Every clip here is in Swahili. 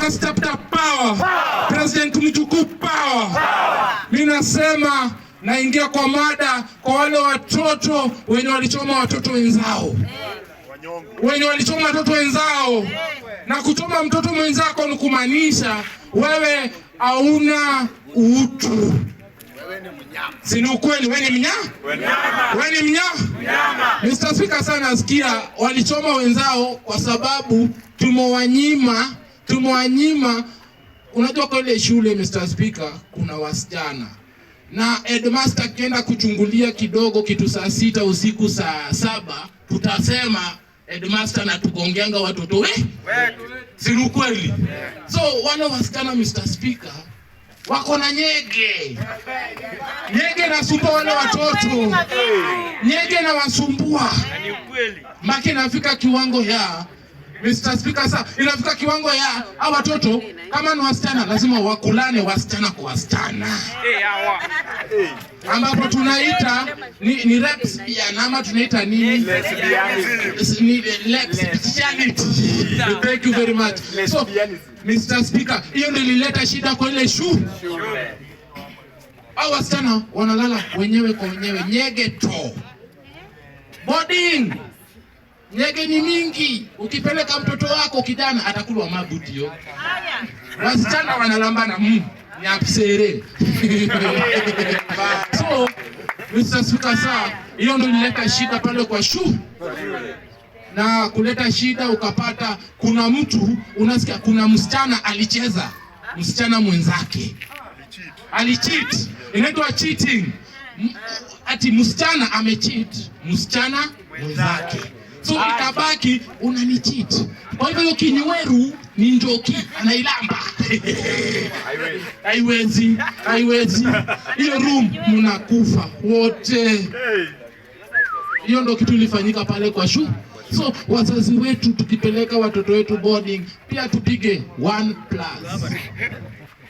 Workers chapter power. President Mjukuu power. Mimi nasema naingia kwa mada kwa wale watoto wenye walichoma watoto wenzao. Wenye walichoma watoto wenzao. Na kuchoma mtoto mwenzako ni kumaanisha wewe hauna utu. Si ni ukweli? Wewe ni mnyama? Wewe ni mnyama? Mr. Speaker, sana nasikia walichoma wenzao kwa sababu tumewanyima. Unajua kwa ile shule Mr. Speaker kuna wasichana. Na headmaster akienda kuchungulia kidogo kitu saa 6 usiku saa 7 tutasema headmaster anatugongeanga watoto wetu. Si ni ukweli? So wale wasichana Mr. Speaker wako na nyege. Nyege nasumbua wale watoto. Nyege na wasumbua. Ni ukweli. Maki nafika kiwango ya Mr. Speaker, sasa inafika kiwango ya hawa watoto kama ni wasichana lazima wakulane wasichana kwa wasichana. Ambapo tunaita ni lesbian ama tunaita nini? Lesbianity. Thank you very much. So Mr. Speaker, hiyo ndio ilileta shida kwa ile shule. Hawa wasichana wanalala wenyewe kwa wenyewe, nyege to. Boarding. Nyege ni mingi. Ukipeleka mtoto wako kijana atakulwa mabutio. Wasichana wanalambana nyapsere. So Mr. Speaker, saa hiyo ndio ilileta shida pale kwa shule. Na kuleta shida ukapata kuna mtu unasikia kuna msichana alicheza msichana mwenzake. Alicheat. Inaitwa cheating. Ati msichana amecheat msichana mwenzake. So ikabaki unanicheat. Kwa hivyo kinyweru ni njoki anailamba. Haiwezi. Hiyo room mnakufa wote. Hiyo ndio kitu ilifanyika pale kwa shule. So wazazi wetu tukipeleka watoto wetu boarding pia tupige 1+.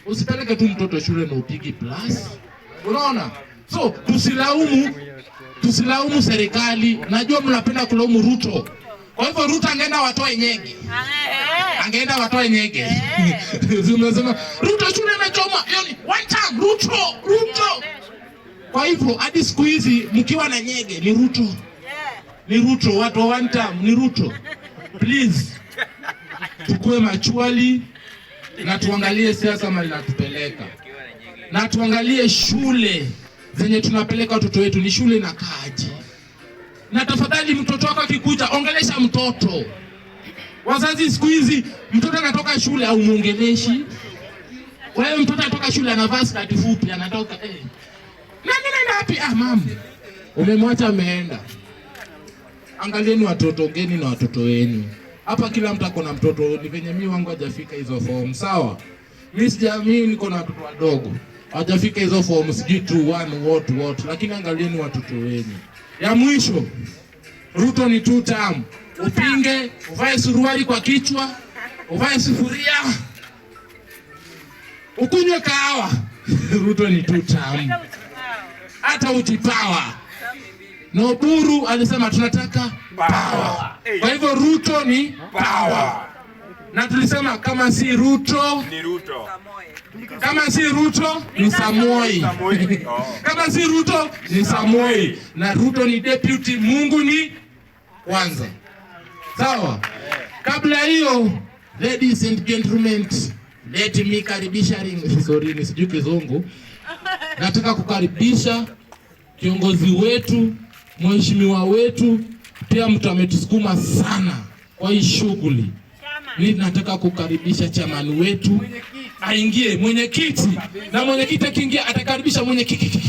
Usipeleke tu mtoto shule na upige plus. Unaona? So tusilaumu serikali. Najua mnapenda kulaumu Ruto. Kwa hivyo Ruto angeenda watoe nyege. Unasema Ruto shule imechoma. Yaani one time Ruto. Kwa hivyo hadi siku hizi mkiwa na nyege ni Ruto. Ni Ruto, watu wa one time ni Ruto. Please. Tukue machuali na tuangalie siasa mali natupeleka. Na tuangalie shule zenye tunapeleka watoto wetu ni shule na kaji. Na tafadhali mtoto wako akikuja ongelesha mtoto. Wazazi siku hizi mtoto anatoka shule au muongeleshi. Wewe mtoto anatoka shule anavaa skati fupi anatoka nani wapi? Mama. Umemwacha ameenda. Angalieni watoto geni na watoto wenu. Hapa kila mtu ako na mtoto. Ni venye mimi wangu hajafika hizo form. Sawa? Mimi niko na watoto wadogo. Hajafika hizo form sijui 2 what. Lakini angalieni watoto wenu. Ya mwisho. Ruto ni 2 term. Upinge, uvae suruali kwa kichwa, uvae sufuria. Ukunywe kahawa. Ruto ni 2 term. Hata utipawa. Na Oburu alisema tunataka power. Kwa hivyo Ruto ni power. Na tulisema kama si Ruto ni Ruto. Kama si Ruto ni Samoei. Kama si Ruto ni Samoei. Na Ruto ni deputy, Mungu ni kwanza. Sawa? Kabla hiyo, ladies and gentlemen, let me karibisha sijui kizungu. Nataka kukaribisha kiongozi wetu, mheshimiwa wetu, pia mtu ametusukuma sana kwa hii shughuli. Nataka kukaribisha chamani wetu aingie, mwenyekiti, na mwenyekiti akiingia atakaribisha mwenyekiti.